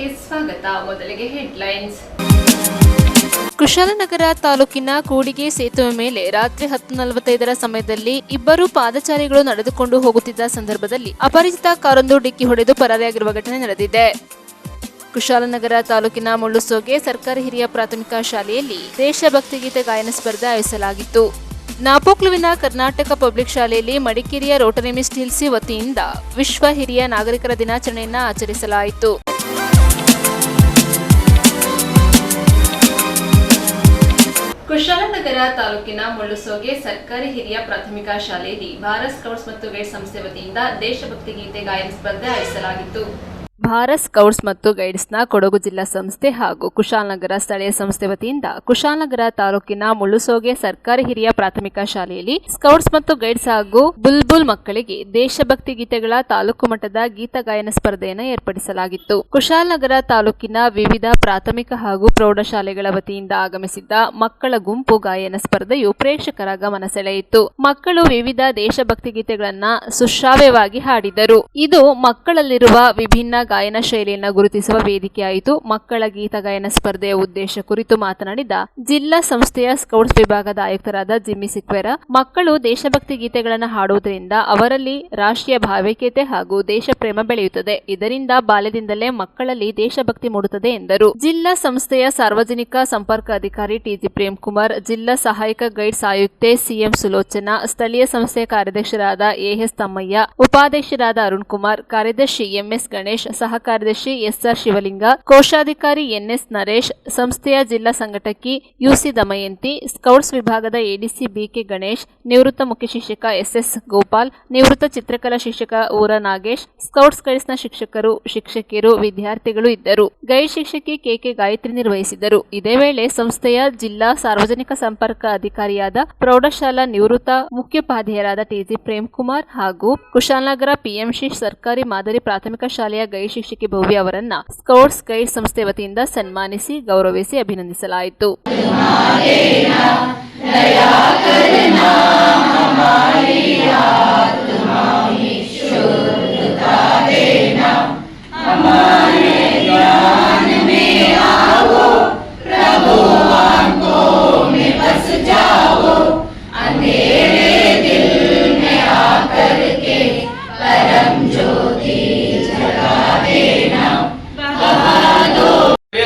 ವಾರ್ತೆಗೆ ಸ್ವಾಗತ. ಮೊದಲಿಗೆ ಹೆಡ್ಲೈನ್ಸ್. ಕುಶಾಲನಗರ ತಾಲೂಕಿನ ಕೂಡಿಗೆ ಸೇತುವೆ ಮೇಲೆ ರಾತ್ರಿ 10:45 ಸಮಯದಲ್ಲಿ ಇಬ್ಬರು ಪಾದಚಾರಿಗಳು ನಡೆದುಕೊಂಡು ಹೋಗುತ್ತಿದ್ದ ಸಂದರ್ಭದಲ್ಲಿ ಅಪರಿಚಿತ ಕಾರೊಂದು ಡಿಕ್ಕಿ ಹೊಡೆದು ಪರಾರಿಯಾಗಿರುವ ಘಟನೆ ನಡೆದಿದೆ. ಕುಶಾಲನಗರ ತಾಲೂಕಿನ ಮುಳ್ಳುಸೋಗೆ ಸರ್ಕಾರಿ ಹಿರಿಯ ಪ್ರಾಥಮಿಕ ಶಾಲೆಯಲ್ಲಿ ದೇಶಭಕ್ತಿ ಗೀತೆ ಗಾಯನ ಸ್ಪರ್ಧೆ ಆಯೋಜಿಸಲಾಗಿತ್ತು. ನಾಪೋಕ್ಲುವಿನ ಕರ್ನಾಟಕ ಪಬ್ಲಿಕ್ ಶಾಲೆಯಲ್ಲಿ ಮಡಿಕೇರಿಯ ರೋಟರಿ ಮಿಸ್ ಹಿಲ್ಸಿ ವತಿಯಿಂದ ವಿಶ್ವ ಹಿರಿಯ ನಾಗರಿಕರ ದಿನಾಚರಣೆಯನ್ನು ಆಚರಿಸಲಾಯಿತು. ಕುಶಾಲನಗರ ತಾಲೂಕಿನ ಮುಳ್ಳುಸೋಗೆ ಸರ್ಕಾರಿ ಹಿರಿಯ ಪ್ರಾಥಮಿಕ ಶಾಲೆಯಲ್ಲಿ ಭಾರತ್ ಸ್ಕೌಟ್ಸ್ ಮತ್ತು ಗೈಡ್ಸ್ ಸಂಸ್ಥೆ ವತಿಯಿಂದ ದೇಶಭಕ್ತಿ ಗೀತೆ ಗಾಯನ ಸ್ಪರ್ಧೆ ಆಯೋಜಿಸಲಾಗಿತ್ತು. ಭಾರತ್ ಸ್ಕೌಟ್ಸ್ ಮತ್ತು ಗೈಡ್ಸ್ನ ಕೊಡಗು ಜಿಲ್ಲಾ ಸಂಸ್ಥೆ ಹಾಗೂ ಕುಶಾಲನಗರ ಸ್ಥಳೀಯ ಸಂಸ್ಥೆ ವತಿಯಿಂದ ಕುಶಾಲನಗರ ತಾಲೂಕಿನ ಮುಳ್ಳುಸೋಗೆ ಸರ್ಕಾರಿ ಹಿರಿಯ ಪ್ರಾಥಮಿಕ ಶಾಲೆಯಲ್ಲಿ ಸ್ಕೌಟ್ಸ್ ಮತ್ತು ಗೈಡ್ಸ್ ಹಾಗೂ ಬುಲ್ಬುಲ್ ಮಕ್ಕಳಿಗೆ ದೇಶಭಕ್ತಿ ಗೀತೆಗಳ ತಾಲೂಕು ಮಟ್ಟದ ಗೀತ ಗಾಯನ ಸ್ಪರ್ಧೆಯನ್ನು ಏರ್ಪಡಿಸಲಾಗಿತ್ತು. ಕುಶಾಲನಗರ ತಾಲೂಕಿನ ವಿವಿಧ ಪ್ರಾಥಮಿಕ ಹಾಗೂ ಪ್ರೌಢಶಾಲೆಗಳ ವತಿಯಿಂದ ಆಗಮಿಸಿದ್ದ ಮಕ್ಕಳ ಗುಂಪು ಗಾಯನ ಸ್ಪರ್ಧೆಯು ಪ್ರೇಕ್ಷಕರ ಗಮನ ಸೆಳೆಯಿತು. ಮಕ್ಕಳು ವಿವಿಧ ದೇಶಭಕ್ತಿ ಗೀತೆಗಳನ್ನ ಸುಶ್ರಾವ್ಯವಾಗಿ ಹಾಡಿದರು. ಇದು ಮಕ್ಕಳಲ್ಲಿರುವ ವಿಭಿನ್ನ ಗಾಯನ ಶೈಲಿಯನ್ನು ಗುರುತಿಸುವ ವೇದಿಕೆಯಾಯಿತು. ಮಕ್ಕಳ ಗೀತ ಗಾಯನ ಸ್ಪರ್ಧೆಯ ಉದ್ದೇಶ ಕುರಿತು ಮಾತನಾಡಿದ ಜಿಲ್ಲಾ ಸಂಸ್ಥೆಯ ಸ್ಕೌಟ್ಸ್ ವಿಭಾಗದ ಆಯುಕ್ತರಾದ ಜಿಮ್ಮಿ ಸಿಕ್ವೆರ, ಮಕ್ಕಳು ದೇಶಭಕ್ತಿ ಗೀತೆಗಳನ್ನು ಹಾಡುವುದರಿಂದ ಅವರಲ್ಲಿ ರಾಷ್ಟ್ರೀಯ ಭಾವೈಕ್ಯತೆ ಹಾಗೂ ದೇಶ ಪ್ರೇಮ ಬೆಳೆಯುತ್ತದೆ. ಇದರಿಂದ ಬಾಲ್ಯದಿಂದಲೇ ಮಕ್ಕಳಲ್ಲಿ ದೇಶಭಕ್ತಿ ಮೂಡುತ್ತದೆ ಎಂದರು. ಜಿಲ್ಲಾ ಸಂಸ್ಥೆಯ ಸಾರ್ವಜನಿಕ ಸಂಪರ್ಕ ಅಧಿಕಾರಿ ಟಿಜಿ ಪ್ರೇಮ್ ಕುಮಾರ್, ಜಿಲ್ಲಾ ಸಹಾಯಕ ಗೈಡ್ಸ್ ಆಯುಕ್ತೆ ಸಿಎಂ ಸುಲೋಚನಾ, ಸ್ಥಳೀಯ ಸಂಸ್ಥೆಯ ಕಾರ್ಯದರ್ಶರಾದ ಎಎಸ್ ತಮ್ಮಯ್ಯ, ಉಪಾಧ್ಯಕ್ಷರಾದ ಅರುಣ್ ಕುಮಾರ್, ಕಾರ್ಯದರ್ಶಿ ಎಂಎಸ್ ಗಣೇಶ್, ಸಹ ಕಾರ್ಯದರ್ಶಿ ಎಸ್ಆರ್ ಶಿವಲಿಂಗ, ಕೋಶಾಧಿಕಾರಿ ಎನ್ಎಸ್ ನರೇಶ್, ಸಂಸ್ಥೆಯ ಜಿಲ್ಲಾ ಸಂಘಟಕಿ ಯುಸಿ ದಮಯಂತಿ, ಸ್ಕೌಟ್ಸ್ ವಿಭಾಗದ ಎಡಿಸಿ ಬಿಕೆ ಗಣೇಶ್, ನಿವೃತ್ತ ಮುಖ್ಯ ಶಿಕ್ಷಕ ಎಸ್ಎಸ್ ಗೋಪಾಲ್, ನಿವೃತ್ತ ಚಿತ್ರಕಲಾ ಶಿಕ್ಷಕ ಊರ ನಾಗೇಶ್, ಸ್ಕೌಟ್ಸ್ ಗೈಡ್ಸ್ನ ಶಿಕ್ಷಕರು, ಶಿಕ್ಷಕಿಯರು, ವಿದ್ಯಾರ್ಥಿಗಳು ಇದ್ದರು. ಗೈಡ್ ಶಿಕ್ಷಕಿ ಕೆಕೆ ಗಾಯತ್ರಿ ನಿರ್ವಹಿಸಿದರು. ಇದೇ ವೇಳೆ ಸಂಸ್ಥೆಯ ಜಿಲ್ಲಾ ಸಾರ್ವಜನಿಕ ಸಂಪರ್ಕ ಅಧಿಕಾರಿಯಾದ ಪ್ರೌಢಶಾಲಾ ನಿವೃತ್ತ ಮುಖ್ಯೋಪಾಧ್ಯಾಯರಾದ ಟಿಜಿ ಪ್ರೇಮ್ ಕುಮಾರ್ ಹಾಗೂ ಕುಶಾಲನಗರ ಪಿಎಂಶಿ ಸರ್ಕಾರಿ ಮಾದರಿ ಪ್ರಾಥಮಿಕ ಶಾಲೆಯ ಗೈಡ್ ಶಿಕ್ಷಕಿ ಭವ್ಯ ಅವರನ್ನ ಸ್ಕೌಟ್ಸ್ ಗೈಡ್ ಸಂಸ್ಥೆ ವತಿಯಿಂದ ಸನ್ಮಾನಿಸಿ ಗೌರವಿಸಿ ಅಭಿನಂದಿಸಲಾಯಿತು.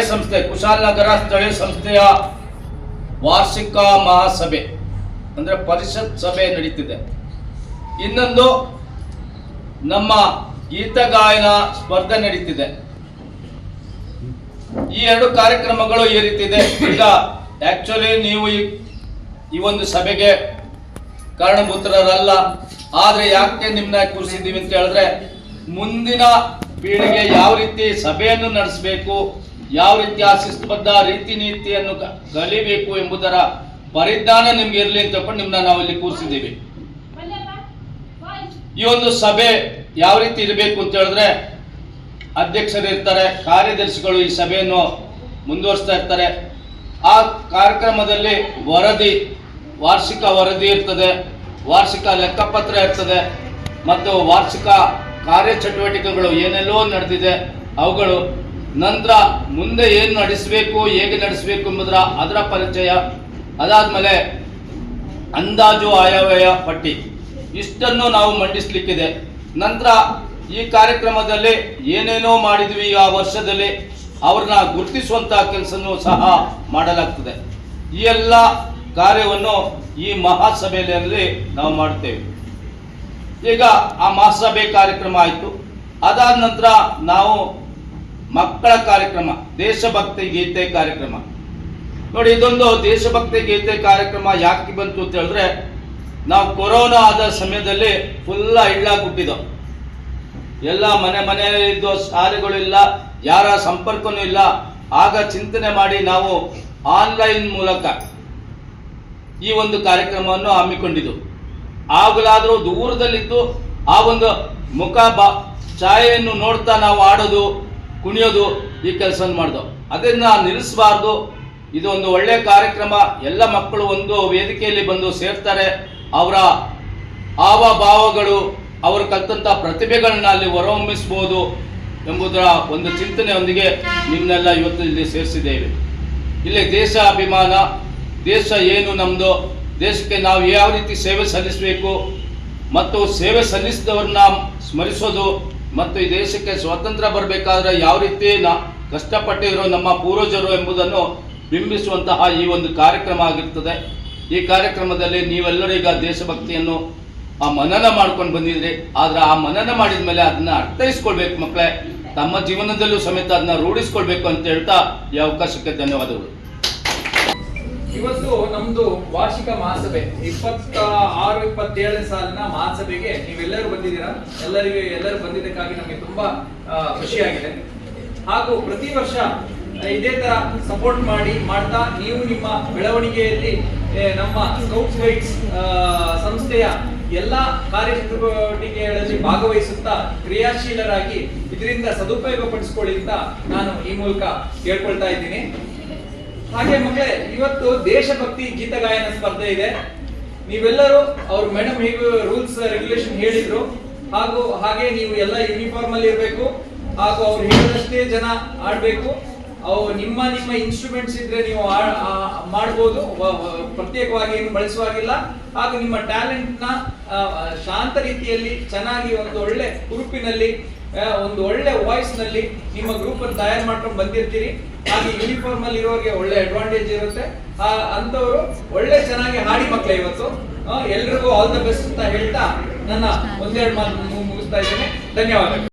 ಸಂಸ್ಥೆ ಕುಶಾಲನಗರ ಸ್ಥಳೀಯ ಸಂಸ್ಥೆಯ ವಾರ್ಷಿಕ ಮಹಾಸಭೆ ಅಂದ್ರೆ ಪರಿಷತ್ ಸಭೆ ನಡೀತಿದೆ. ಇನ್ನೊಂದು ನಮ್ಮ ಗೀತ ಗಾಯನ ಸ್ಪರ್ಧೆ ನಡೀತಿದೆ. ಈ ಎರಡು ಕಾರ್ಯಕ್ರಮಗಳು ಈ ರೀತಿ ಇದೆ. ಈಗ ಆಕ್ಚುಲಿ ನೀವು ಈ ಒಂದು ಸಭೆಗೆ ಕಾರಣಭೂತರಲ್ಲ, ಆದ್ರೆ ಯಾಕೆ ನಿಮ್ಮನ್ನ ಕೂರಿಸಿದ್ದೀವಿ ಅಂತ ಹೇಳಿದ್ರೆ ಮುಂದಿನ ಪೀಳಿಗೆ ಯಾವ ರೀತಿ ಸಭೆಯನ್ನು ನಡೆಸಬೇಕು, ಯಾವ ರೀತಿಯ ಶಿಸ್ತುಬದ್ಧ ರೀತಿ ನೀತಿಯನ್ನು ಕಲಿಬೇಕು ಎಂಬುದರ ಪರಿಜ್ಞಾನ ನಿಮ್ಗೆ ಇರಲಿ ಅಂತ ತಿಳ್ಕೊಂಡು ನಿಮ್ಮನ್ನ ನಾವು ಇಲ್ಲಿ ಕೂರಿಸಿದ್ದೀವಿ. ಈ ಒಂದು ಸಭೆ ಯಾವ ರೀತಿ ಇರಬೇಕು ಅಂತ ಹೇಳಿದ್ರೆ ಅಧ್ಯಕ್ಷರು ಇರ್ತಾರೆ, ಕಾರ್ಯದರ್ಶಿಗಳು ಈ ಸಭೆಯನ್ನು ಮುಂದುವರಿಸ್ತಾ ಇರ್ತಾರೆ. ಆ ಕಾರ್ಯಕ್ರಮದಲ್ಲಿ ವಾರ್ಷಿಕ ವರದಿ ಇರ್ತದೆ, ವಾರ್ಷಿಕ ಲೆಕ್ಕಪತ್ರ ಇರ್ತದೆ ಮತ್ತು ವಾರ್ಷಿಕ ಕಾರ್ಯಚಟುವಟಿಕೆಗಳು ಏನೆಲ್ಲೋ ನಡೆದಿದೆ ಅವುಗಳು, ನಂತರ ಮುಂದೆ ಏನು ನಡೆಸಬೇಕು, ಹೇಗೆ ನಡೆಸಬೇಕು ಎಂಬುದರ ಅದರ ಪರಿಚಯ, ಅದಾದ್ಮೇಲೆ ಅಂದಾಜು ಆಯವ್ಯಯ ಪಟ್ಟಿ, ಇಷ್ಟನ್ನು ನಾವು ಮಂಡಿಸಲಿಕ್ಕಿದೆ. ನಂತರ ಈ ಕಾರ್ಯಕ್ರಮದಲ್ಲಿ ಏನೇನೋ ಮಾಡಿದ್ವಿ ಆ ವರ್ಷದಲ್ಲಿ ಅವ್ರನ್ನ ಗುರುತಿಸುವಂತಹ ಕೆಲಸನೂ ಸಹ ಮಾಡಲಾಗ್ತದೆ. ಈ ಎಲ್ಲ ಕಾರ್ಯವನ್ನು ಈ ಮಹಾಸಭೆಯಲ್ಲಿ ನಾವು ಮಾಡ್ತೇವೆ. ಈಗ ಆ ಮಹಾಸಭೆ ಕಾರ್ಯಕ್ರಮ ಆಯಿತು. ಅದಾದ ನಂತರ ನಾವು ಮಕ್ಕಳ ಕಾರ್ಯಕ್ರಮ, ದೇಶಭಕ್ತಿ ಗೀತೆ ಕಾರ್ಯಕ್ರಮ. ನೋಡಿ, ಇದೊಂದು ದೇಶಭಕ್ತಿ ಗೀತೆ ಕಾರ್ಯಕ್ರಮ ಯಾಕೆ ಬಂತು ಅಂತ ಹೇಳಿದ್ರೆ, ನಾವು ಕೊರೋನಾ ಆದ ಸಮಯದಲ್ಲಿ ಫುಲ್ ಐಡ್ಲಾಗ್ಬಿಟ್ಟಿದ್ದೋ, ಎಲ್ಲ ಮನೆ ಇದ್ದು ಶಾಲೆಗಳು ಇಲ್ಲ, ಯಾರ ಸಂಪರ್ಕನೂ ಇಲ್ಲ. ಆಗ ಚಿಂತನೆ ಮಾಡಿ ನಾವು ಆನ್ಲೈನ್ ಮೂಲಕ ಈ ಒಂದು ಕಾರ್ಯಕ್ರಮವನ್ನು ಹಮ್ಮಿಕೊಂಡಿದ್ದು. ಆಗಲಾದರೂ ದೂರದಲ್ಲಿದ್ದು ಆ ಒಂದು ಮುಖ ಛಾಯೆಯನ್ನು ನೋಡ್ತಾ ನಾವು ಆಡೋದು, ಕುಣಿಯೋದು, ಈ ಕೆಲಸ ಮಾಡಿದೋ. ಅದನ್ನ ನಿಲ್ಲಿಸಬಾರ್ದು. ಇದು ಒಂದು ಒಳ್ಳೆ ಕಾರ್ಯಕ್ರಮ. ಎಲ್ಲ ಮಕ್ಕಳು ಒಂದು ವೇದಿಕೆಯಲ್ಲಿ ಬಂದು ಸೇರ್ತಾರೆ. ಅವರ ಹಾವಭಾವಗಳು, ಅವರು ಕಲ್ತಂತ ಪ್ರತಿಭೆಗಳನ್ನ ಅಲ್ಲಿ ಹೊರಹೊಮ್ಮಿಸಬಹುದು. ಎಂಬುದರ ಒಂದು ಚಿಂತನೆಯೊಂದಿಗೆ ನಿಮ್ಮನ್ನೆಲ್ಲ ಇವತ್ತು ಇಲ್ಲಿ ಸೇರಿಸಿದ್ದೇವೆ. ಇಲ್ಲಿ ದೇಶ ಅಭಿಮಾನ, ದೇಶ ಏನು ನಮ್ಮದು, ದೇಶಕ್ಕೆ ನಾವು ಯಾವ ರೀತಿ ಸೇವೆ ಸಲ್ಲಿಸಬೇಕು ಮತ್ತು ಸೇವೆ ಸಲ್ಲಿಸಿದವ್ರನ್ನ ಸ್ಮರಿಸೋದು ಮತ್ತು ಈ ದೇಶಕ್ಕೆ ಸ್ವಾತಂತ್ರ್ಯ ಬರಬೇಕಾದ್ರೆ ಯಾವ ರೀತಿ ಕಷ್ಟಪಟ್ಟಿರೋ ನಮ್ಮ ಪೂರ್ವಜರು ಎಂಬುದನ್ನು ಬಿಂಬಿಸುವಂತಹ ಈ ಒಂದು ಕಾರ್ಯಕ್ರಮ ಆಗಿರ್ತದೆ. ಈ ಕಾರ್ಯಕ್ರಮದಲ್ಲಿ ನೀವೆಲ್ಲರೂ ಈಗ ದೇಶಭಕ್ತಿಯನ್ನು ಮನನ ಮಾಡ್ಕೊಂಡು ಬಂದಿದ್ರಿ. ಆದರೆ ಆ ಮನನ ಮಾಡಿದ ಮೇಲೆ ಅದನ್ನ ಅರ್ಥೈಸ್ಕೊಳ್ಬೇಕು ಮಕ್ಕಳೇ, ತಮ್ಮ ಜೀವನದಲ್ಲೂ ಸಮೇತ ಅದನ್ನ ರೂಢಿಸ್ಕೊಳ್ಬೇಕು ಅಂತ ಹೇಳ್ತಾ ಈ ಅವಕಾಶಕ್ಕೆ ಧನ್ಯವಾದಗಳು. ಇವತ್ತು ನಮ್ದು ವಾರ್ಷಿಕ ಮಹಾಸಭೆ 26-27 ಸಾಲಿನ ಮಹಾಸಭೆಗೆ ನೀವೆಲ್ಲರೂ ಬಂದಿದ್ದೀರಾ. ಎಲ್ಲರೂ ಬಂದಿದ್ದಕ್ಕಾಗಿ ನಮಗೆ ತುಂಬಾ ಖುಷಿಯಾಗಿದೆ. ಹಾಗೂ ಪ್ರತಿ ವರ್ಷ ಇದೇ ತರ ಸಪೋರ್ಟ್ ಮಾಡ್ತಾ ನೀವು ನಿಮ್ಮ ಬೆಳವಣಿಗೆಯಲ್ಲಿ ನಮ್ಮ ಸ್ಕೌಟ್ಸ್ ಗೈಡ್ಸ್ ಸಂಸ್ಥೆಯ ಎಲ್ಲಾ ಕಾರ್ಯಚಟುವಟಿಕೆಗಳಲ್ಲಿ ಭಾಗವಹಿಸುತ್ತಾ ಕ್ರಿಯಾಶೀಲರಾಗಿ ಇದರಿಂದ ಸದುಪಯೋಗ ಪಡಿಸಿಕೊಳ್ಳಿ ಅಂತ ನಾನು ಈ ಮೂಲಕ ಕೇಳ್ಕೊಳ್ತಾ ಇದ್ದೀನಿ. ಹಾಗೆ ಮಕ್ಕಳೇ, ಇವತ್ತು ದೇಶಭಕ್ತಿ ಗೀತ ಗಾಯನ ಸ್ಪರ್ಧೆ ಇದೆ. ನೀವೆಲ್ಲರೂ ಅವ್ರ ಮೇಡಮ್ ಹೇಗೆ ರೂಲ್ಸ್ ರೆಗ್ಯುಲೇಷನ್ ಹೇಳಿದ್ರು ಹಾಗೆ ನೀವು ಎಲ್ಲ ಯೂನಿಫಾರ್ಮ್ ಅಲ್ಲಿ ಇರಬೇಕು. ಹಾಗೂ ಅವ್ರು ಹೇಳಿದಷ್ಟೇ ಜನ ಆಡ್ಬೇಕು. ಅವು ನಿಮ್ಮ ಇನ್ಸ್ಟ್ರೂಮೆಂಟ್ಸ್ ಇದ್ರೆ ನೀವು ಮಾಡಬಹುದು, ಪ್ರತ್ಯೇಕವಾಗಿ ಏನು ಬಳಸುವಾಗಿಲ್ಲ. ಹಾಗೂ ನಿಮ್ಮ ಟ್ಯಾಲೆಂಟ್ ನ ಶಾಂತ ರೀತಿಯಲ್ಲಿ ಚೆನ್ನಾಗಿ ಒಂದು ಒಳ್ಳೆ ಹುರುಪಿನಲ್ಲಿ ಒಂದು ಒಳ್ಳೆ ವಾಯ್ಸ್ ನಲ್ಲಿ ನಿಮ್ಮ ಗ್ರೂಪ್ ಅನ್ನು ತಯಾರು ಮಾಡ್ಕೊಂಡು ಬಂದಿರ್ತೀರಿ. ಹಾಗೆ ಯೂನಿಫಾರ್ಮ್ ಅಲ್ಲಿ ಇರೋರಿಗೆ ಒಳ್ಳೆ ಅಡ್ವಾಂಟೇಜ್ ಇರುತ್ತೆ. ಅಂತವರು ಒಳ್ಳೆ ಚೆನ್ನಾಗಿ ಹಾಡಿ ಮಕ್ಕಳೇ. ಇವತ್ತು ಎಲ್ರಿಗೂ ಆಲ್ ದ ಬೆಸ್ಟ್ ಅಂತ ಹೇಳ್ತಾ ನನ್ನ ಒಂದೆರಡು ಮಾತು ಮುಗಿಸ್ತಾ ಇದ್ದೇನೆ. ಧನ್ಯವಾದಗಳು.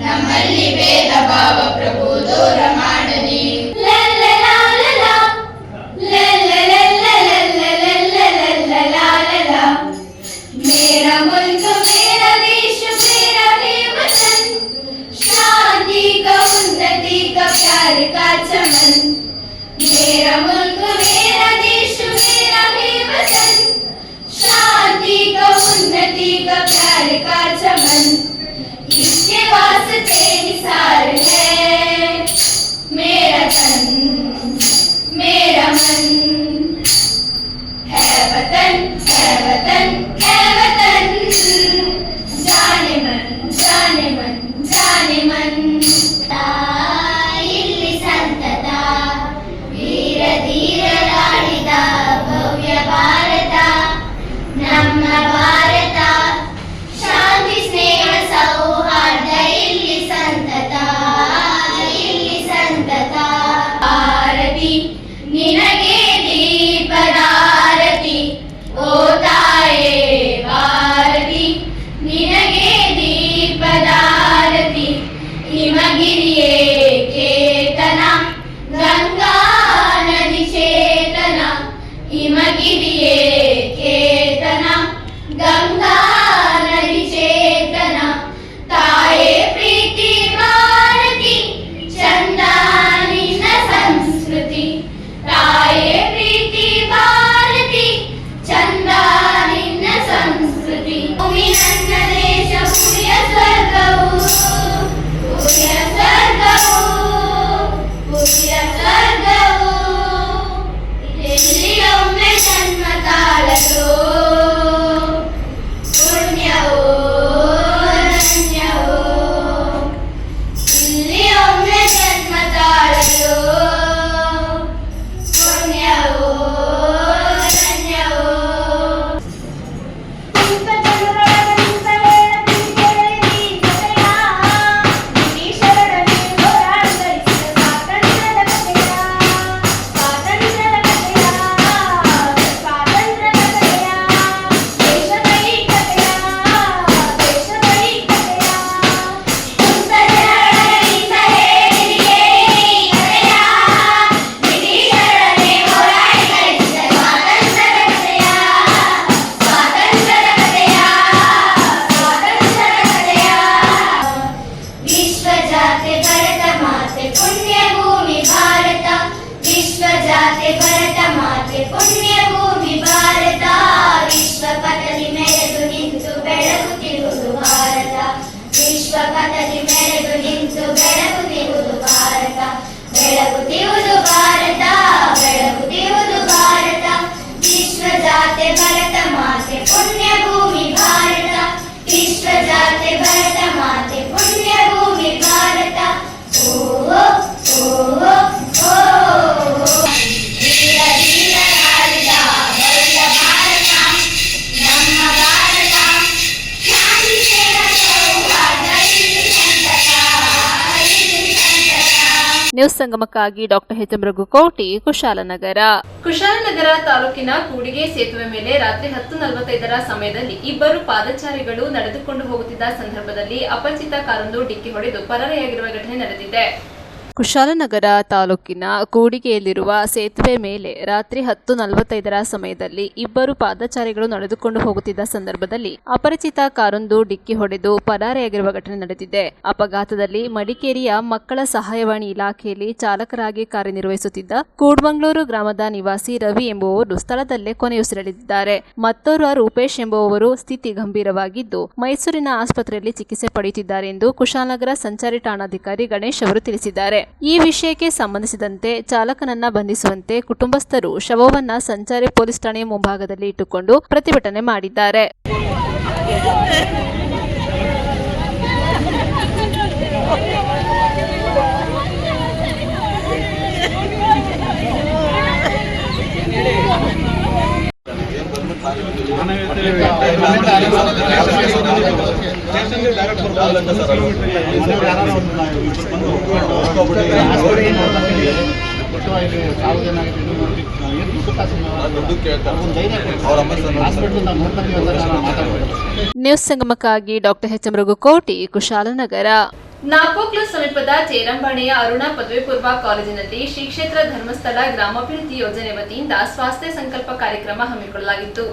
ನಮ್ಮಲ್ಲಿ ಭೇದ ಭಾವ ಪ್ರಭು ದೂರ ಮಾಡಲಿ. मेरा मुल्क मेरा देश मेरा है वतन, शांति का उन्नति का प्यार का चमन. मेरा मुल्क मेरा देश मेरा है वतन, शांति का उन्नति का प्यार का चमन. इसके वास्ते निसार है मेरा तन मेरा मन. है वतन है वतन है वतन, जाने मन जाने मन जाने मन. ಇಲ್ಲಿ ಸಂತತ ವೀರ ಧೀರರಾಡಿದ ಭವ್ಯ ಭಾರತ ನಮ್ಮ ಭಾರತ. ಶಾಂತಿ ಸ್ನೇಹ ಸೌಹಾರ್ದ ಇಲ್ಲಿ ಸಂತತ ಇಲ್ಲಿ ಸಂತತ. पुण्यभूमि भारत विश्वजाते भरत माते पुण्यभूमि भारत ओ ओ ओ ओ वीर वीर भारत भव्य भारत ನಮ್ಮ ಭಾರತ ಶಾಂತಿ ಸೇವಾ ಸೌಹಾರ್ದ ಇಲ್ಲಿ ಸಂತತ ನ್ಯೂಸ್ ಸಂಗಮಕ್ಕಾಗಿ doctor H M Raghukoti, Kushalnagar. Kushalnagar ತಾಲೂಕಿನ ಕೂಡಿಗೆ ಸೇತುವೆ ಮೇಲೆ ರಾತ್ರಿ 10:45 ಸಮಯದಲ್ಲಿ ಇಬ್ಬರು ಪಾದಚಾರಿಗಳು ನಡೆದುಕೊಂಡು ಹೋಗುತ್ತಿದ್ದ ಸಂದರ್ಭದಲ್ಲಿ ಅಪರಿಚಿತ ಕಾರೊಂದು ಡಿಕ್ಕಿ ಹೊಡೆದು ಪರಾರಿಯಾಗಿರುವ ಘಟನೆ ನಡೆದಿದೆ. ಕುಶಾಲನಗರ ತಾಲೂಕಿನ ಕೂಡಿಗೆಯಲ್ಲಿರುವ ಸೇತುವೆ ಮೇಲೆ ರಾತ್ರಿ 10:45 ಸಮಯದಲ್ಲಿ ಇಬ್ಬರು ಪಾದಚಾರಿಗಳು ನಡೆದುಕೊಂಡು ಹೋಗುತ್ತಿದ್ದ ಸಂದರ್ಭದಲ್ಲಿ ಅಪರಿಚಿತ ಕಾರೊಂದು ಡಿಕ್ಕಿ ಹೊಡೆದು ಪರಾರಿಯಾಗಿರುವ ಘಟನೆ ನಡೆದಿದೆ. ಅಪಘಾತದಲ್ಲಿ ಮಡಿಕೇರಿಯ ಮಕ್ಕಳ ಸಹಾಯವಾಣಿ ಇಲಾಖೆಯಲ್ಲಿ ಚಾಲಕರಾಗಿ ಕಾರ್ಯನಿರ್ವಹಿಸುತ್ತಿದ್ದ ಕೂಡ್ಮಂಗ್ಳೂರು ಗ್ರಾಮದ ನಿವಾಸಿ ರವಿ ಎಂಬುವವರು ಸ್ಥಳದಲ್ಲೇ ಕೊನೆಯುಸಿರೆಳೆದಿದ್ದಾರೆ. ಮತ್ತೋರ್ವ ರೂಪೇಶ್ ಎಂಬುವವರು ಸ್ಥಿತಿ ಗಂಭೀರವಾಗಿದ್ದು ಮೈಸೂರಿನ ಆಸ್ಪತ್ರೆಯಲ್ಲಿ ಚಿಕಿತ್ಸೆ ಪಡೆಯುತ್ತಿದ್ದಾರೆ ಎಂದು ಕುಶಾಲನಗರ ಸಂಚಾರಿ ಠಾಣಾಧಿಕಾರಿ ಗಣೇಶ್ ಅವರು ತಿಳಿಸಿದ್ದಾರೆ. ಈ ವಿಷಯಕ್ಕೆ ಸಂಬಂಧಿಸಿದಂತೆ ಚಾಲಕನನ್ನ ಬಂಧಿಸುವಂತೆ ಕುಟುಂಬಸ್ಥರು ಶವವನ್ನ ಸಂಚಾರಿ ಪೊಲೀಸ್ ಠಾಣೆಯ ಮುಂಭಾಗದಲ್ಲಿ ಇಟ್ಟುಕೊಂಡು ಪ್ರತಿಭಟನೆ ಮಾಡಿದ್ದಾರೆ. ನ್ಯೂಸ್ ಸಂಗಮಕ್ಕಾಗಿ doctor H M Raghukoti, Kushalnagar. Napoklu ಸಮೀಪದ ಚೇರಂಬಾಣಿಯ ಅರುಣಾ ಪದವಿ ಪೂರ್ವ ಕಾಲೇಜಿನಲ್ಲಿ ಶ್ರೀ ಕ್ಷೇತ್ರ ಧರ್ಮಸ್ಥಳ ಗ್ರಾಮಾಭಿವೃದ್ಧಿ ಯೋಜನೆ ವತಿಯಿಂದ ಸ್ವಾಸ್ಥ್ಯ ಸಂಕಲ್ಪ ಕಾರ್ಯಕ್ರಮ ಹಮ್ಮಿಕೊಳ್ಳಲಾಗಿತ್ತು.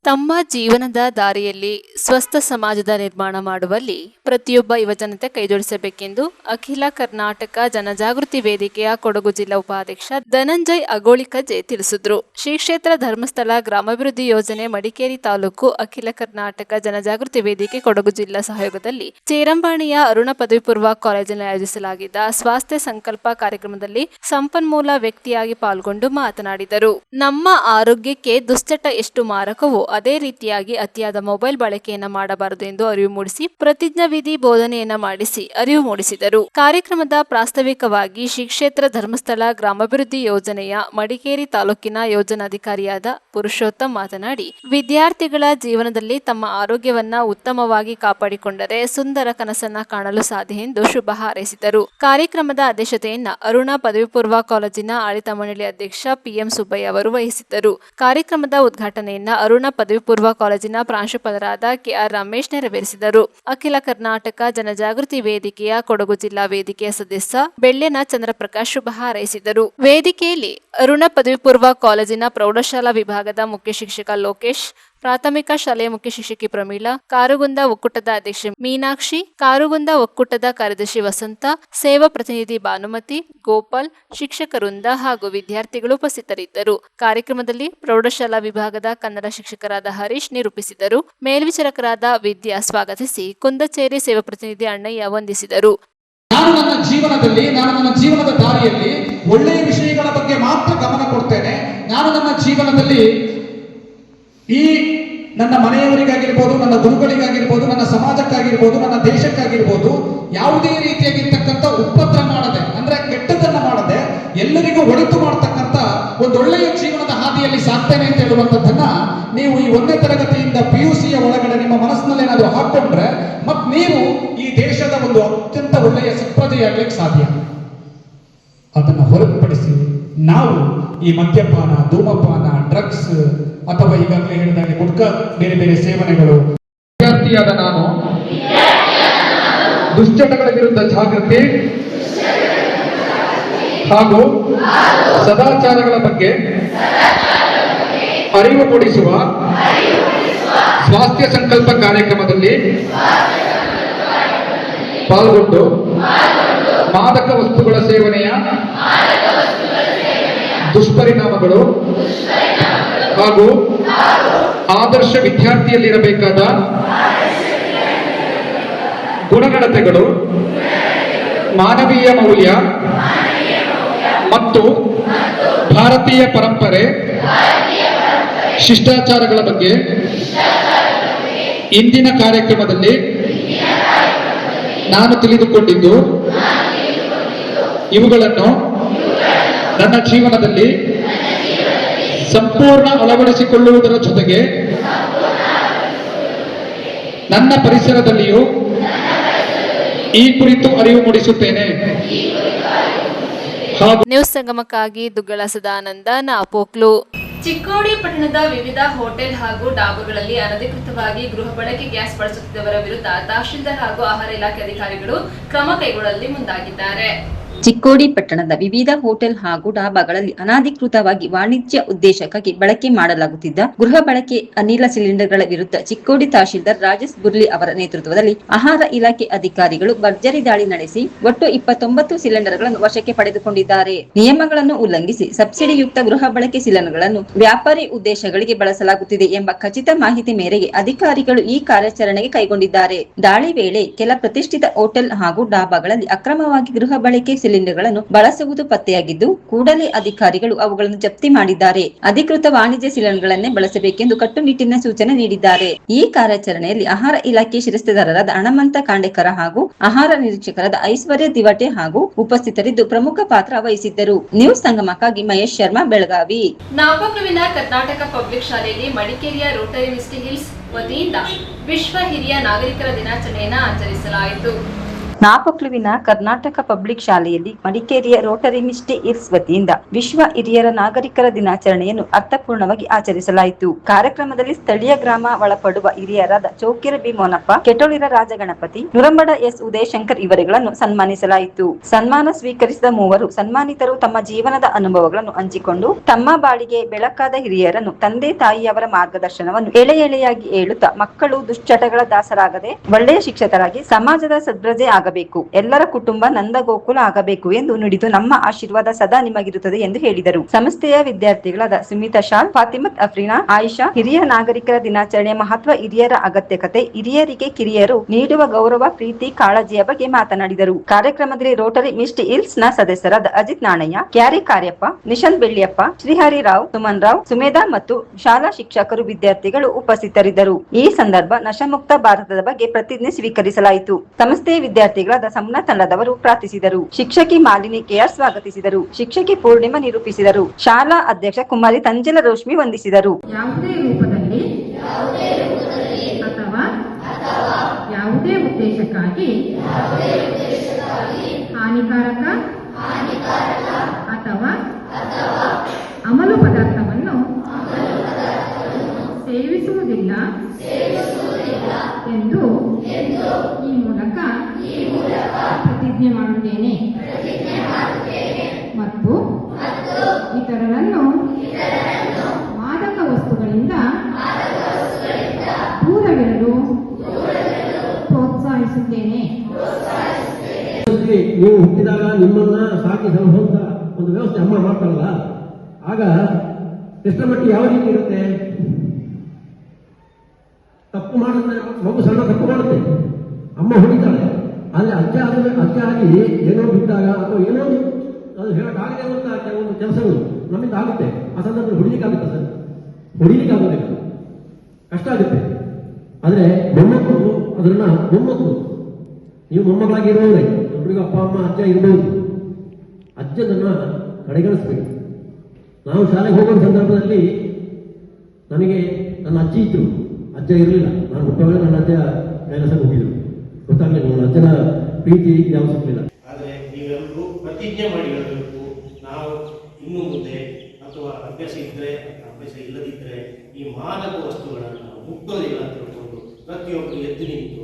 ತಮ್ಮ ಜೀವನದ ದಾರಿಯಲ್ಲಿ ಸ್ವಸ್ಥ ಸಮಾಜದ ನಿರ್ಮಾಣ ಮಾಡುವಲ್ಲಿ ಪ್ರತಿಯೊಬ್ಬ ಯುವಜನತೆ ಕೈಜೋಡಿಸಬೇಕೆಂದು ಅಖಿಲ ಕರ್ನಾಟಕ ಜನಜಾಗೃತಿ ವೇದಿಕೆಯ ಕೊಡಗು ಜಿಲ್ಲಾ ಉಪಾಧ್ಯಕ್ಷ ಧನಂಜಯ್ ಅಗೋಳಿಕಜೆ ತಿಳಿಸಿದ್ರು. ಶ್ರೀ ಕ್ಷೇತ್ರ ಧರ್ಮಸ್ಥಳ ಗ್ರಾಮಾಭಿವೃದ್ಧಿ ಯೋಜನೆ ಮಡಿಕೇರಿ ತಾಲೂಕು ಅಖಿಲ ಕರ್ನಾಟಕ ಜನಜಾಗೃತಿ ವೇದಿಕೆ ಕೊಡಗು ಜಿಲ್ಲಾ ಸಹಯೋಗದಲ್ಲಿ ಚೇರಂಬಾಣಿಯ ಅರುಣ ಪದವಿ ಪೂರ್ವ ಕಾಲೇಜಿನಲ್ಲಿ ಆಯೋಜಿಸಲಾಗಿದ್ದ ಸ್ವಾಸ್ಥ್ಯ ಸಂಕಲ್ಪ ಕಾರ್ಯಕ್ರಮದಲ್ಲಿ ಸಂಪನ್ಮೂಲ ವ್ಯಕ್ತಿಯಾಗಿ ಪಾಲ್ಗೊಂಡು ಮಾತನಾಡಿದರು. ನಮ್ಮ ಆರೋಗ್ಯಕ್ಕೆ ದುಶ್ಚಟ ಎಷ್ಟು ಮಾರಕವೋ ಅದೇ ರೀತಿಯಾಗಿ ಅತಿಯಾದ ಮೊಬೈಲ್ ಬಳಕೆಯನ್ನ ಮಾಡಬಾರದು ಎಂದು ಅರಿವು ಮೂಡಿಸಿ ಪ್ರತಿಜ್ಞಾ ವಿಧಿ ಬೋಧನೆಯನ್ನ ಮಾಡಿಸಿ ಅರಿವು ಮೂಡಿಸಿದರು. ಕಾರ್ಯಕ್ರಮದ ಪ್ರಾಸ್ತಾವಿಕವಾಗಿ ಶ್ರೀ ಕ್ಷೇತ್ರ ಧರ್ಮಸ್ಥಳ ಗ್ರಾಮಾಭಿವೃದ್ಧಿ ಯೋಜನೆಯ ಮಡಿಕೇರಿ ತಾಲೂಕಿನ ಯೋಜನಾಧಿಕಾರಿಯಾದ ಪುರುಷೋತ್ತಮ್ ಮಾತನಾಡಿ, ವಿದ್ಯಾರ್ಥಿಗಳ ಜೀವನದಲ್ಲಿ ತಮ್ಮ ಆರೋಗ್ಯವನ್ನ ಉತ್ತಮವಾಗಿ ಕಾಪಾಡಿಕೊಂಡರೆ ಸುಂದರ ಕನಸನ್ನ ಕಾಣಲು ಸಾಧ್ಯ ಎಂದು ಶುಭ ಹಾರೈಸಿದರು. ಕಾರ್ಯಕ್ರಮದ ಅಧ್ಯಕ್ಷತೆಯನ್ನ ಅರುಣಾ ಪದವಿ ಪೂರ್ವ ಕಾಲೇಜಿನ ಆಡಳಿತ ಮಂಡಳಿ ಅಧ್ಯಕ್ಷ ಪಿಎಂ ಸುಬ್ಬಯ್ಯ ಅವರು ವಹಿಸಿದ್ದರು. ಕಾರ್ಯಕ್ರಮದ ಉದ್ಘಾಟನೆಯನ್ನ ಅರುಣಾ ಪದವಿ ಪೂರ್ವ ಕಾಲೇಜಿನ ಪ್ರಾಂಶುಪಾಲರಾದ ಕೆಆರ್ ರಮೇಶ್ ನೆರವೇರಿಸಿದರು. ಅಖಿಲ ಕರ್ನಾಟಕ ಜನಜಾಗೃತಿ ವೇದಿಕೆಯ ಕೊಡಗು ಜಿಲ್ಲಾ ವೇದಿಕೆಯ ಸದಸ್ಯ ಬೆಳ್ಳೆನ ಚಂದ್ರಪ್ರಕಾಶ್ ಶುಭ ಹಾರೈಸಿದರು. ವೇದಿಕೆಯಲ್ಲಿ ಅರುಣ ಪದವಿ ಪೂರ್ವ ಕಾಲೇಜಿನ ಪ್ರೌಢಶಾಲಾ ವಿಭಾಗದ ಮುಖ್ಯ ಶಿಕ್ಷಕ ಲೋಕೇಶ್, ಪ್ರಾಥಮಿಕ ಶಾಲೆಯ ಮುಖ್ಯ ಶಿಕ್ಷಕಿ ಪ್ರಮೀಳಾ, ಕಾರುಗುಂದ ಒಕ್ಕೂಟದ ಅಧ್ಯಕ್ಷೆ ಮೀನಾಕ್ಷಿ, ಕಾರುಗುಂದ ಒಕ್ಕೂಟದ ಕಾರ್ಯದರ್ಶಿ ವಸಂತ, ಸೇವಾ ಪ್ರತಿನಿಧಿ ಭಾನುಮತಿ, ಗೋಪಾಲ್, ಶಿಕ್ಷಕವೃಂದ ಹಾಗೂ ವಿದ್ಯಾರ್ಥಿಗಳು ಉಪಸ್ಥಿತರಿದ್ದರು. ಕಾರ್ಯಕ್ರಮದಲ್ಲಿ ಪ್ರೌಢಶಾಲಾ ವಿಭಾಗದ ಕನ್ನಡ ಶಿಕ್ಷಕರಾದ ಹರೀಶ್ ನಿರೂಪಿಸಿದರು. ಮೇಲ್ವಿಚಾರಕರಾದ ವಿದ್ಯಾ ಸ್ವಾಗತಿಸಿ, ಕುಂದಚೇರಿ ಸೇವಾ ಪ್ರತಿನಿಧಿ ಅಣ್ಣಯ್ಯ ವಂದಿಸಿದರು. ನಾನು ನನ್ನ ಜೀವನದ ದಾರಿಯಲ್ಲಿ ಒಳ್ಳೆಯ ವಿಷಯಗಳ ಬಗ್ಗೆ ಮಾತ್ರ ಗಮನ ಕೊಡ್ತೇನೆ. ನಾನು ನನ್ನ ಜೀವನದಲ್ಲಿ ಈ ನನ್ನ ಮನೆಯವರಿಗಾಗಿರ್ಬೋದು, ನನ್ನ ಗುರುಗಳಿಗಾಗಿರ್ಬೋದು, ನನ್ನ ಸಮಾಜಕ್ಕಾಗಿರ್ಬೋದು, ನನ್ನ ದೇಶಕ್ಕಾಗಿರ್ಬೋದು ಯಾವುದೇ ರೀತಿಯಾಗಿರ್ತಕ್ಕಂಥ ಉಪದ್ರ ಮಾಡದೆ, ಅಂದ್ರೆ ಕೆಟ್ಟದನ್ನ ಮಾಡದೆ ಎಲ್ಲರಿಗೂ ಒಳಿತು ಮಾಡತಕ್ಕಂಥ ಒಂದೊಳ್ಳೆಯ ಜೀವನದ ಹಾದಿಯಲ್ಲಿ ಸಾಕ್ತೇನೆ ಅಂತ ಹೇಳುವಂಥದ್ದನ್ನ ನೀವು ಈ 1ನೇ ತರಗತಿಯಿಂದ PUCಯ ಒಳಗಡೆ ನಿಮ್ಮ ಮನಸ್ಸಿನಲ್ಲಿ ಏನಾದರೂ ಹಾಕೊಂಡ್ರೆ ಮತ್ತೆ ನೀವು ಈ ದೇಶದ ಒಂದು ಅತ್ಯಂತ ಒಳ್ಳೆಯ ಸತ್ಪ್ರಜೆಯಾಗ್ಲಿಕ್ಕೆ ಸಾಧ್ಯ. ಅದನ್ನು ಹೊರತುಪಡಿಸಿ ನಾವು ಈ ಮದ್ಯಪಾನ, ಧೂಮಪಾನ, ಡ್ರಗ್ಸ್ ಅಥವಾ ಈಗಾಗಲೇ ಹೇಳಿದಾಗೆ ಗುಟ್ಕಾ, ಬೇರೆ ಬೇರೆ ಸೇವನೆಗಳು, ವಿದ್ಯಾರ್ಥಿಯಾದ ನಾನು ದುಶ್ಚಟಗಳ ವಿರುದ್ಧ ಜಾಗೃತಿ ಹಾಗೂ ಸದಾಚಾರಗಳ ಬಗ್ಗೆ ಅರಿವು ಮೂಡಿಸುವ ಸ್ವಾಸ್ಥ್ಯ ಸಂಕಲ್ಪ ಕಾರ್ಯಕ್ರಮದಲ್ಲಿ ಪಾಲ್ಗೊಂಡು ಮಾದಕ ವಸ್ತುಗಳ ಸೇವನೆಯ ದುಷ್ಪರಿಣಾಮಗಳು ಹಾಗೂ ಆದರ್ಶ ವಿದ್ಯಾರ್ಥಿಯಲ್ಲಿರಬೇಕಾದ ಗುಣನಡತೆಗಳು, ಮಾನವೀಯ ಮೌಲ್ಯ ಮತ್ತು ಭಾರತೀಯ ಪರಂಪರೆ, ಶಿಷ್ಟಾಚಾರಗಳ ಬಗ್ಗೆ ಇಂದಿನ ಕಾರ್ಯಕ್ರಮದಲ್ಲಿ ನಾನು ತಿಳಿದುಕೊಂಡಿದ್ದು ಇವುಗಳನ್ನು ನನ್ನ ಜೀವನದಲ್ಲಿ ಸಂಪೂರ್ಣ ಅಳವಡಿಸಿಕೊಳ್ಳುವುದರ ಜೊತೆಗೆ ನನ್ನ ಪರಿಸರದಲ್ಲಿಯೂ ಈ ಕುರಿತು ಅರಿವು ಮೂಡಿಸುತ್ತೇನೆ. ಹಾಗೂ ನ್ಯೂಸ್ ಸಂಗಮಕ್ಕಾಗಿ ದುಗ್ಗಳ ಸದಾನಂದ ನಾಪೋಕ್ಲು. ಚಿಕ್ಕೋಡಿ ಪಟ್ಟಣದ ವಿವಿಧ ಹೋಟೆಲ್ ಹಾಗೂ ಡಾಬಾಗಳಲ್ಲಿ ಅನಧಿಕೃತವಾಗಿ ಗೃಹ ಬಳಕೆ ಗ್ಯಾಸ್ ಬಳಸುತ್ತಿದ್ದವರ ವಿರುದ್ಧ ತಹಶೀಲ್ದಾರ್ ಹಾಗೂ ಆಹಾರ ಇಲಾಖೆ ಅಧಿಕಾರಿಗಳು ಕ್ರಮ ಕೈಗೊಳ್ಳಲು ಮುಂದಾಗಿದ್ದಾರೆ. ಚಿಕ್ಕೋಡಿ ಪಟ್ಟಣದ ವಿವಿಧ ಹೋಟೆಲ್ ಹಾಗೂ ಡಾಬಾಗಳಲ್ಲಿ ಅನಧಿಕೃತವಾಗಿ ವಾಣಿಜ್ಯ ಉದ್ದೇಶಕ್ಕಾಗಿ ಬಳಕೆ ಮಾಡಲಾಗುತ್ತಿದ್ದ ಗೃಹ ಬಳಕೆ ಅನಿಲ ಸಿಲಿಂಡರ್ಗಳ ವಿರುದ್ಧ ಚಿಕ್ಕೋಡಿ ತಹಶೀಲ್ದಾರ್ ರಾಜೇಶ್ ಬುರ್ಲಿ ಅವರ ನೇತೃತ್ವದಲ್ಲಿ ಆಹಾರ ಇಲಾಖೆ ಅಧಿಕಾರಿಗಳು ಭರ್ಜರಿ ದಾಳಿ ನಡೆಸಿ ಒಟ್ಟು 29 ಸಿಲಿಂಡರ್ಗಳನ್ನು ವಶಕ್ಕೆ ಪಡೆದುಕೊಂಡಿದ್ದಾರೆ. ನಿಯಮಗಳನ್ನು ಉಲ್ಲಂಘಿಸಿ ಸಬ್ಸಿಡಿಯುಕ್ತ ಗೃಹ ಬಳಕೆ ಸಿಲಿಂಡರ್ಗಳನ್ನು ವ್ಯಾಪಾರಿ ಉದ್ದೇಶಗಳಿಗೆ ಬಳಸಲಾಗುತ್ತಿದೆ ಎಂಬ ಖಚಿತ ಮಾಹಿತಿ ಮೇರೆಗೆ ಅಧಿಕಾರಿಗಳು ಈ ಕಾರ್ಯಾಚರಣೆಗೆ ಕೈಗೊಂಡಿದ್ದಾರೆ. ದಾಳಿ ವೇಳೆ ಕೆಲ ಪ್ರತಿಷ್ಠಿತ ಹೋಟೆಲ್ ಹಾಗೂ ಡಾಬಾಗಳಲ್ಲಿ ಅಕ್ರಮವಾಗಿ ಗೃಹ ಬಳಕೆ ಸಿಲಿಂಡರ್ಗಳನ್ನು ಬಳಸುವುದು ಪತ್ತೆಯಾಗಿದ್ದು ಕೂಡಲೇ ಅಧಿಕಾರಿಗಳು ಅವುಗಳನ್ನು ಜಪ್ತಿ ಮಾಡಿದ್ದಾರೆ. ಅಧಿಕೃತ ವಾಣಿಜ್ಯ ಸಿಲಿಂಡರ್ಗಳನ್ನೇ ಬಳಸಬೇಕೆಂದು ಕಟ್ಟುನಿಟ್ಟಿನ ಸೂಚನೆ ನೀಡಿದ್ದಾರೆ. ಈ ಕಾರ್ಯಾಚರಣೆಯಲ್ಲಿ ಆಹಾರ ಇಲಾಖೆ ಶಿರಸ್ತೇದಾರರಾದ ಹಣಮಂತ ಕಾಂಡೇಕರ ಹಾಗೂ ಆಹಾರ ನಿರೀಕ್ಷಕರಾದ ಐಶ್ವರ್ಯ ದಿವಟೆ ಹಾಗೂ ಉಪಸ್ಥಿತರಿದ್ದು ಪ್ರಮುಖ ಪಾತ್ರ ವಹಿಸಿದ್ದರು. ನ್ಯೂಸ್ ಸಂಗಮಕ್ಕಾಗಿ ಮಹೇಶ್ ಶರ್ಮಾ, ಬೆಳಗಾವಿ. ನಾಪೋಕ್ಲುವಿನ ಕರ್ನಾಟಕ ಪಬ್ಲಿಕ್ ಶಾಲೆಯಲ್ಲಿ ಮಡಿಕೇರಿಯ ರೋಟರಿ ಮಿಸ್ಟಿ ಹಿಲ್ಸ್ ವತಿಯಿಂದ ವಿಶ್ವ ಹಿರಿಯ ನಾಗರಿಕರ ದಿನಾಚರಣೆಯನ್ನು ಆಚರಿಸಲಾಯಿತು. ನಾಪೋಕ್ಲುವಿನ ಕರ್ನಾಟಕ ಪಬ್ಲಿಕ್ ಶಾಲೆಯಲ್ಲಿ ಮಡಿಕೇರಿಯ ರೋಟರಿ ಮಿಸ್ಟಿ ಹಿಲ್ಸ್ ವತಿಯಿಂದ ವಿಶ್ವ ಹಿರಿಯರ ನಾಗರಿಕರ ದಿನಾಚರಣೆಯನ್ನು ಅರ್ಥಪೂರ್ಣವಾಗಿ ಆಚರಿಸಲಾಯಿತು. ಕಾರ್ಯಕ್ರಮದಲ್ಲಿ ಸ್ಥಳೀಯ ಗ್ರಾಮ ಒಳಪಡುವ ಹಿರಿಯರಾದ ಚೌಕಿರ ಬಿ ಮೋನಪ್ಪ, ಕೆಟೋಳಿರ ರಾಜಗಣಪತಿ, ನುರಂಬಡ ಎಸ್ ಉದಯಶಂಕರ್ ಇವರುಗಳನ್ನು ಸನ್ಮಾನಿಸಲಾಯಿತು. ಸನ್ಮಾನ ಸ್ವೀಕರಿಸಿದ ಮೂವರು ಸನ್ಮಾನಿತರು ತಮ್ಮ ಜೀವನದ ಅನುಭವಗಳನ್ನು ಹಂಚಿಕೊಂಡು ತಮ್ಮ ಬಾಳಿಗೆ ಬೆಳಕಾದ ಹಿರಿಯರನ್ನು, ತಂದೆ ತಾಯಿಯವರ ಮಾರ್ಗದರ್ಶನವನ್ನು ಎಳೆ ಎಳೆಯಾಗಿ ಹೇಳುತ್ತಾ ಮಕ್ಕಳು ದುಶ್ಚಟಗಳ ದಾಸರಾಗದೆ ಒಳ್ಳೆಯ ಶಿಕ್ಷಕರಾಗಿ ಸಮಾಜದ ಸದ್ಪ್ರಜೆ ಆಗಬೇಕು, ಎಲ್ಲರ ಕುಟುಂಬ ನಂದ ಗೋಕುಲ ಆಗಬೇಕು ಎಂದು ನುಡಿದು ನಮ್ಮ ಆಶೀರ್ವಾದ ಸದಾ ನಿಮಗಿರುತ್ತದೆ ಎಂದು ಹೇಳಿದರು. ಸಂಸ್ಥೆಯ ವಿದ್ಯಾರ್ಥಿಗಳಾದ ಸುಮಿತಾ ಶಾಲ್, ಫಾತಿಮತ್ ಅಫ್ರೀನಾ, ಆಯಿಷಾ ಹಿರಿಯ ನಾಗರಿಕರ ದಿನಾಚರಣೆಯ ಮಹತ್ವ, ಹಿರಿಯರ ಅಗತ್ಯಕತೆ, ಹಿರಿಯರಿಗೆ ಕಿರಿಯರು ನೀಡುವ ಗೌರವ, ಪ್ರೀತಿ, ಕಾಳಜಿಯ ಬಗ್ಗೆ ಮಾತನಾಡಿದರು. ಕಾರ್ಯಕ್ರಮದಲ್ಲಿ ರೋಟರಿ ಮಿಸ್ಟಿ ಹಿಲ್ಸ್ ನ ಸದಸ್ಯರಾದ ಅಜಿತ್ ನಾಣಯ್ಯ, ಕ್ಯಾರಿ ಕಾರ್ಯಪ್ಪ, ನಿಶಾಂತ್ ಬೆಳ್ಳಿಯಪ್ಪ, ಶ್ರೀಹರಿ ರಾವ್, ಸುಮನ್ ರಾವ್, ಸುಮೇಧಾ ಮತ್ತು ಶಾಲಾ ಶಿಕ್ಷಕರು, ವಿದ್ಯಾರ್ಥಿಗಳು ಉಪಸ್ಥಿತರಿದ್ದರು. ಈ ಸಂದರ್ಭ ನಶಾಮುಕ್ತ ಭಾರತದ ಬಗ್ಗೆ ಪ್ರತಿಜ್ಞೆ ಸ್ವೀಕರಿಸಲಾಯಿತು. ಸಂಸ್ಥೆಯ ವಿದ್ಯಾರ್ಥಿಗಳಾದ ಸಮನ ತಂಡದವರು ಪ್ರಾರ್ಥಿಸಿದರು. ಶಿಕ್ಷಕಿ ಮಾಲಿನಿ ಕೆಆರ್ ಸ್ವಾಗತಿಸಿದರು. ಶಿಕ್ಷಕಿ ಪೂರ್ಣಿಮಾ ನಿರೂಪಿಸಿದರು. ಶಾಲಾ ಅಧ್ಯಕ್ಷ ಕುಮಾರಿ ತಂಜಲ ರೋಶ್ಮಿ ವಂದಿಸಿದರು. ಯಾವುದೇ ರೂಪದಲ್ಲಿ ಅಥವಾ ಯಾವುದೇ ಉದ್ದೇಶಕ್ಕಾಗಿ ಹಾನಿಕಾರಕ ಅಥವಾ ಅಮಲು ಪದಾರ್ಥವನ್ನು ಸೇವಿಸುವುದಿಲ್ಲ ಎಂದು ಈ ಮೂಲಕ ಪ್ರತಿಜ್ಞೆ ಮಾಡುತ್ತೇನೆ ಮತ್ತು ಇತರರನ್ನು ಮಾದಕ ವಸ್ತುಗಳಿಂದ ದೂರವಿರಲು ಪ್ರೋತ್ಸಾಹಿಸುತ್ತೇನೆ. ನೀವು ಹುಟ್ಟಿದಾಗ ನಿಮ್ಮನ್ನ ಸಾಕಿ ಸಲಹುವಂತ ಒಂದು ವ್ಯವಸ್ಥೆ ಅಮ್ಮ ಮಾಡ್ತಾರಲ್ಲ, ಆಗ ಎಷ್ಟರ ಮಟ್ಟಿಗೆ ಯಾವ ರೀತಿ ಇರುತ್ತೆ? ತಪ್ಪು ಮಾಡುತ್ತೆ ಮಗು, ಸಣ್ಣ ತಪ್ಪು ಮಾಡುತ್ತೆ, ಅಮ್ಮ ಹೊಡಿತಾಳೆ. ಆದರೆ ಅಜ್ಜ ಆಗಿ ಏನೋ ಬಿದ್ದಾಗ ಅಥವಾ ಏನೋ ಅದು ಹೇಳಕ್ಕಾಗದೆ ಅಂತ ಒಂದು ಕೆಲಸಗಳು ನಮ್ಮಿಂದ ಆಗುತ್ತೆ. ಆ ಸಂದರ್ಭದಲ್ಲಿ ಹೊಡಿಲಿಕ್ಕಾಗುತ್ತೆ ಸರ್, ಹೊಡಿಲಿಕ್ಕಾಗೋದಿಲ್ಲ, ಕಷ್ಟ ಆಗುತ್ತೆ. ಆದರೆ ಮೊಮ್ಮಕ್ಕಳು ಅದನ್ನ ಮೊಮ್ಮಕ್ಕಳು, ನೀವು ಮೊಮ್ಮಕ್ಕಳಾಗಿರುವವರೇ, ಒಬ್ಬರಿಗೂ ಅಪ್ಪ ಅಮ್ಮ ಅಜ್ಜ ಇರಬಹುದು, ಅಜ್ಜನನ್ನ ಕಡೆಗಣಿಸ್ಬೇಕು. ನಾವು ಶಾಲೆಗೆ ಹೋಗುವ ಸಂದರ್ಭದಲ್ಲಿ ನನಗೆ ನನ್ನ ಅಜ್ಜಿ ಇದ್ರು, ಅಜ್ಜ ಇರಲಿಲ್ಲ. ನಾನು ಹುಟ್ಟುವಾಗ ನನ್ನ ಅಜ್ಜ ಕೆಲಸಕ್ಕೆ ಹೋಗಿದ್ರು, ಗೊತ್ತಾಗಲಿಲ್ಲ, ನನ್ನ ಅಜ್ಜನ ಪ್ರೀತಿ ಯಾವ ಸಿಗಲಿಲ್ಲ. ಆದರೆ ನೀವೆಲ್ಲರೂ ಪ್ರತಿಜ್ಞೆ ಮಾಡಿ ಹೇಳಬೇಕು, ನಾವು ಇನ್ನು ಮುಂದೆ ಅಥವಾ ಅಭ್ಯಾಸ ಇದ್ದರೆ ಅಭ್ಯಾಸ ಇಲ್ಲದಿದ್ದರೆ ಈ ಮಾದಕ ವಸ್ತುಗಳನ್ನು ನಾವು ಮುಟ್ಟೋದಿಲ್ಲ ಅಂತ ಹೇಳ್ಕೊಂಡು ಪ್ರತಿಯೊಬ್ಬರು ಎದ್ದು ನಿಂತು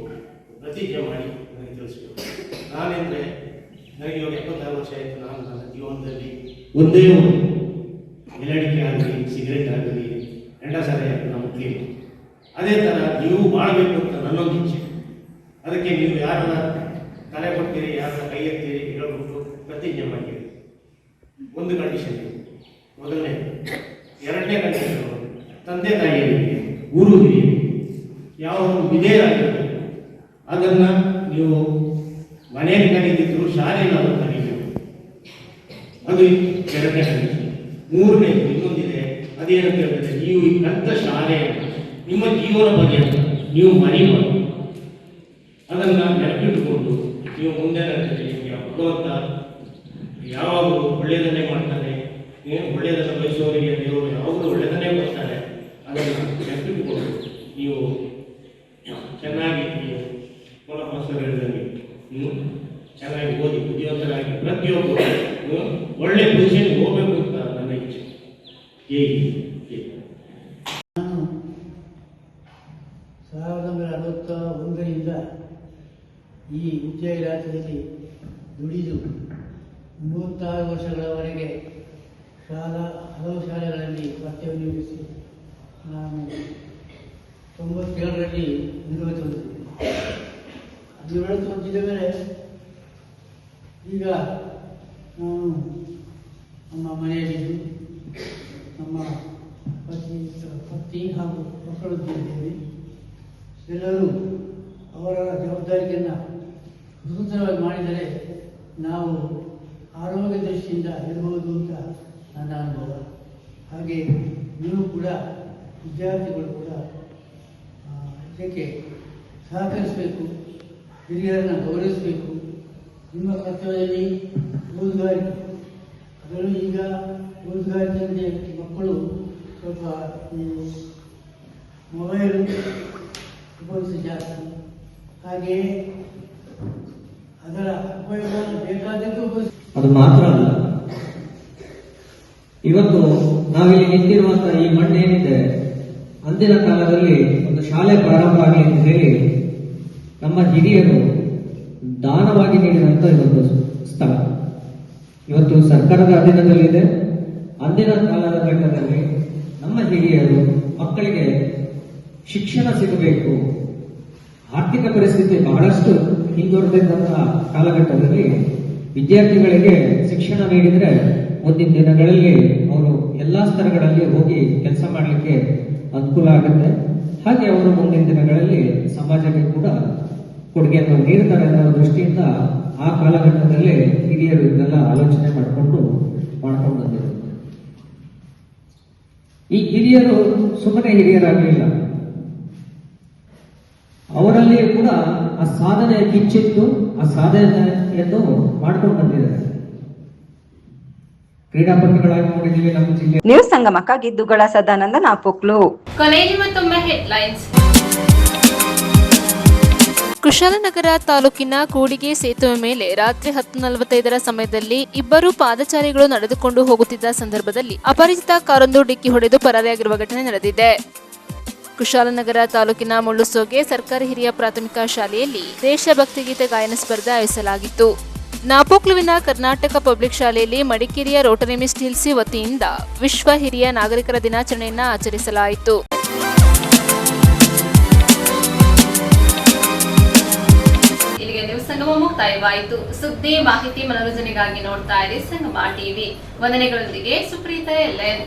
ಪ್ರತಿಜ್ಞೆ ಮಾಡಿ ನನಗೆ ತಿಳಿಸ್ಬೇಕು. ನಾನೆಂದರೆ ನನಗೆ ಇವಾಗ 76 ವರ್ಷ ಆಯಿತು. ನಾನು ನನ್ನ ಜೀವನದಲ್ಲಿ ಒಂದೇ ಒಂದು ಎಲಡಿಕೆ ಆಗಲಿ, ಸಿಗರೇಟ್ ಆಗಲಿ, ಎಂಡಸಾರೆ ಆಗಲಿ ನಾವು ಮುಟ್ಲಿಲ್ಲ. ಅದೇ ಥರ ನೀವು ಮಾಡಬೇಕು ಅಂತ ನನ್ನೊಂದು ಇಚ್ಛೆ. ಅದಕ್ಕೆ ನೀವು ಯಾರನ್ನ ತಲೆ ಕೊಡ್ತೀರಿ, ಯಾರನ್ನ ಕೈ ಎತ್ತೀರಿ ಹೇಳ್ಬಿಟ್ಟು ಪ್ರತಿಜ್ಞೆ ಮಾಡಿ. ಒಂದು ಕಂಡೀಷನ್, ಮೊದಲನೇ. ಎರಡನೇ ಕಂಡೀಷನ್, ತಂದೆ ತಾಯಿಯರಿಗೆ, ಗುರು ಹಿರಿಯರಿಗೆ ಯಾವ ವಿಧೇಯರಾಗಿರಬೇಕು. ಅದನ್ನು ನೀವು ಮನೆಯಲ್ಲಿ ಕಲಿತಿದ್ರು, ಶಾಲೆಯಲ್ಲಿ ಅವರು ಕಲಿಬೇಕು. ಅದು ಎರಡನೇ ಕಂಡೀಷನ್. ಮೂರನೇ ಇನ್ನೊಂದಿದೆ, ಅದೇನಂತ ಹೇಳಿದ್ರೆ, ನೀವು ಈ ಕಲಿತ ಶಾಲೆಯನ್ನು ನಿಮ್ಮ ಜೀವನ ಬಗ್ಗೆ ನೀವು ಮರಿಬಾರ್ದು. ಅದನ್ನು ನೆನಪಿಟ್ಟುಕೊಂಡು ನೀವು ಮುಂದೆ ಭಗವಂತ ಯಾವಾಗಲೂ ಒಳ್ಳೆಯದನ್ನೇ ಮಾಡ್ತಾನೆ. ಒಳ್ಳೆಯದನ್ನು ಬಯಸುವವರಿಗೆ ದೇವರು ಯಾವಾಗಲೂ ಒಳ್ಳೆಯದನ್ನೇ ಕೊಡ್ತಾನೆ. ಅದನ್ನು ನೆನಪಿಟ್ಟುಕೊಂಡು ನೀವು ಚೆನ್ನಾಗಿ ನೀವು ಮೊದಲ ಹೇಳಿದಂಗೆ ನೀವು ಚೆನ್ನಾಗಿ ಓದಿ ಬುದ್ಧಿವಂತರಾಗಿ ಪ್ರತಿಯೊಬ್ಬರು ಒಳ್ಳೆ ಪೊಸಿಷನ್ಗೆ ಹೋಗಬೇಕು ಅಂತ ನನ್ನ ಇಚ್ಛೆ. ನಾನು 1961ರಿಂದ ಈ ವಿದ್ಯಾ ಇಲಾಖೆಯಲ್ಲಿ ದುಡಿದು 36 ವರ್ಷಗಳವರೆಗೆ ಹಲವು ಶಾಲೆಗಳಲ್ಲಿ ಕರ್ತವ್ಯ ನಿರ್ವಹಿಸಿ ನಾನು 97ರಲ್ಲಿ ನಿವೃತ್ತಿ ಹೊಂದಿದ ಮೇಲೆ ಈಗ ನಾನು ನಮ್ಮ ಮನೆಯಲ್ಲಿದ್ದು ನಮ್ಮ ಪತ್ನಿ ಹಾಗೂ ಮಕ್ಕಳಿದ್ದೇವೆ. ಎಲ್ಲರೂ ಅವರ ಜವಾಬ್ದಾರಿಯನ್ನು ಸ್ವತಂತ್ರವಾಗಿ ಮಾಡಿದರೆ ನಾವು ಆರೋಗ್ಯ ದೃಷ್ಟಿಯಿಂದ ಇರಬಹುದು ಅಂತ ನನ್ನ ಅನುಭವ. ಹಾಗೆ ನೀವು ಕೂಡ ವಿದ್ಯಾರ್ಥಿಗಳು ಕೂಡ ಇದಕ್ಕೆ ಸಹಕರಿಸಬೇಕು, ಹಿರಿಯರನ್ನು ಗೌರವಿಸಬೇಕು. ನಿಮ್ಮ ಕರ್ತವ್ಯದಲ್ಲಿ ಓದುಗಾರಿಕೆ, ಅದರಲ್ಲೂ ಈಗ ಓದುಗಾರಿಕೆಯಲ್ಲಿ ಮಕ್ಕಳು ಸ್ವಲ್ಪ ಈ ಮೊಬೈಲ್ ಉಪಯೋಗಿಸಿ ಜಾಸ್ತಿ, ಹಾಗೆಯೇ ಅದರ ಉಪಯೋಗ ಬೇಕಾದಕ್ಕೆ ಅದು ಮಾತ್ರ ಅಲ್ಲ, ಇವತ್ತು ನಾವಿಲ್ಲಿ ನಿಂತಿರುವಂತಹ ಈ ಮಣ್ಣೇನಿದೆ, ಅಂದಿನ ಕಾಲದಲ್ಲಿ ಒಂದು ಶಾಲೆ ಪ್ರಾರಂಭ ಆಗಲಿ ಅಂತ ಹೇಳಿ ನಮ್ಮ ಹಿರಿಯರು ದಾನವಾಗಿ ನೀಡಿದಂತ ಇದೊಂದು ಸ್ಥಳ ಇವತ್ತು ಸರ್ಕಾರದ ಅಧೀನದಲ್ಲಿದೆ. ಅಂದಿನ ಕಾಲದ ಘಟ್ಟದಲ್ಲಿ ನಮ್ಮ ಹಿರಿಯರು ಮಕ್ಕಳಿಗೆ ಶಿಕ್ಷಣ ಸಿಗಬೇಕು, ಆರ್ಥಿಕ ಪರಿಸ್ಥಿತಿ ಬಹಳಷ್ಟು ಹಿಂದುವರೆದಂತಹ ಕಾಲಘಟ್ಟದಲ್ಲಿ ವಿದ್ಯಾರ್ಥಿಗಳಿಗೆ ಶಿಕ್ಷಣ ನೀಡಿದರೆ ಮುಂದಿನ ದಿನಗಳಲ್ಲಿ ಅವರು ಎಲ್ಲಾ ಸ್ತರಗಳಲ್ಲಿ ಹೋಗಿ ಕೆಲಸ ಮಾಡಲಿಕ್ಕೆ ಅನುಕೂಲ ಆಗುತ್ತೆ. ಹಾಗೆ ಅವರು ಮುಂದಿನ ದಿನಗಳಲ್ಲಿ ಸಮಾಜಕ್ಕೆ ಕೂಡ ಕೊಡುಗೆಯನ್ನು ನೀಡ್ತಾರೆ ಅನ್ನೋ ದೃಷ್ಟಿಯಿಂದ ಆ ಕಾಲಘಟ್ಟದಲ್ಲಿ ಹಿರಿಯರು ಇದನ್ನೆಲ್ಲ ಆಲೋಚನೆ ಮಾಡಿಕೊಂಡು ಬಂದಿದ್ದಾರೆ. ಈ ಹಿರಿಯರು ಸುಮ್ಮನೆ ಹಿರಿಯರಾಗಲಿಲ್ಲ, ಅವರಲ್ಲಿ ಕೂಡ ಆ ಸಾಧನೆ ಕಿಚ್ಚಿತ್ತು, ಆ ಸಾಧನೆಯನ್ನು ಮಾಡ್ಕೊಂಡು ಬಂದಿದ್ದಾರೆ. ಕ್ರೀಡಾಪಟುಗಳಾಗಿ ನೋಡಿದ್ದೀವಿ ನಮ್ಮ ಜಿಲ್ಲೆ. ನ್ಯೂಸ್ ಸಂಗಮಕ್ಕಾಗಿ ದುಗಳ ಸದಾನಂದ ನಾಪೋಕ್ಲು. ಕೊನೆಯಲ್ಲಿ ಮತ್ತೊಮ್ಮೆ ಹೆಡ್ಲೈನ್ಸ್. ಕುಶಾಲನಗರ ತಾಲೂಕಿನ ಕೂಡಿಗೆ ಸೇತುವೆ ಮೇಲೆ ರಾತ್ರಿ 10:45 ಸಮಯದಲ್ಲಿ ಇಬ್ಬರು ಪಾದಚಾರಿಗಳು ನಡೆದುಕೊಂಡು ಹೋಗುತ್ತಿದ್ದ ಸಂದರ್ಭದಲ್ಲಿ ಅಪರಿಚಿತ ಕಾರೊಂದು ಡಿಕ್ಕಿ ಹೊಡೆದು ಪರಾರಿಯಾಗಿರುವ ಘಟನೆ ನಡೆದಿದೆ. ಕುಶಾಲನಗರ ತಾಲೂಕಿನ ಮುಳ್ಳುಸೋಗೆ ಸರ್ಕಾರಿ ಹಿರಿಯ ಪ್ರಾಥಮಿಕ ಶಾಲೆಯಲ್ಲಿ ದೇಶಭಕ್ತಿ ಗೀತೆ ಗಾಯನ ಸ್ಪರ್ಧೆ ಆಯೋಜಿಸಲಾಗಿತ್ತು. ನಾಪೋಕ್ಲುವಿನ ಕರ್ನಾಟಕ ಪಬ್ಲಿಕ್ ಶಾಲೆಯಲ್ಲಿ ಮಡಿಕೇರಿಯ ರೋಟರಿ ಮಿಸ್ಟ್ ಹಿಲ್ಸಿ ವತಿಯಿಂದ ವಿಶ್ವ ಹಿರಿಯ ನಾಗರಿಕರ ದಿನಾಚರಣೆಯನ್ನು ಆಚರಿಸಲಾಯಿತು. ಇಲ್ಲಿಗೆ ನ್ಯೂಸ್ ಸಂಗಮ ಮುಕ್ತಾಯವಾಯಿತು. ಸುದ್ದಿ, ಮಾಹಿತಿ, ಮನೋರಂಜನೆಗಾಗಿ ನೋಡ್ತಾ ಇರಿ ಸಂಗಮ ಟಿವಿ. ವಂದನೆಗಳೊಂದಿಗೆ ಸುಪ್ರೀತಾ ಎಲ್ಎನ್.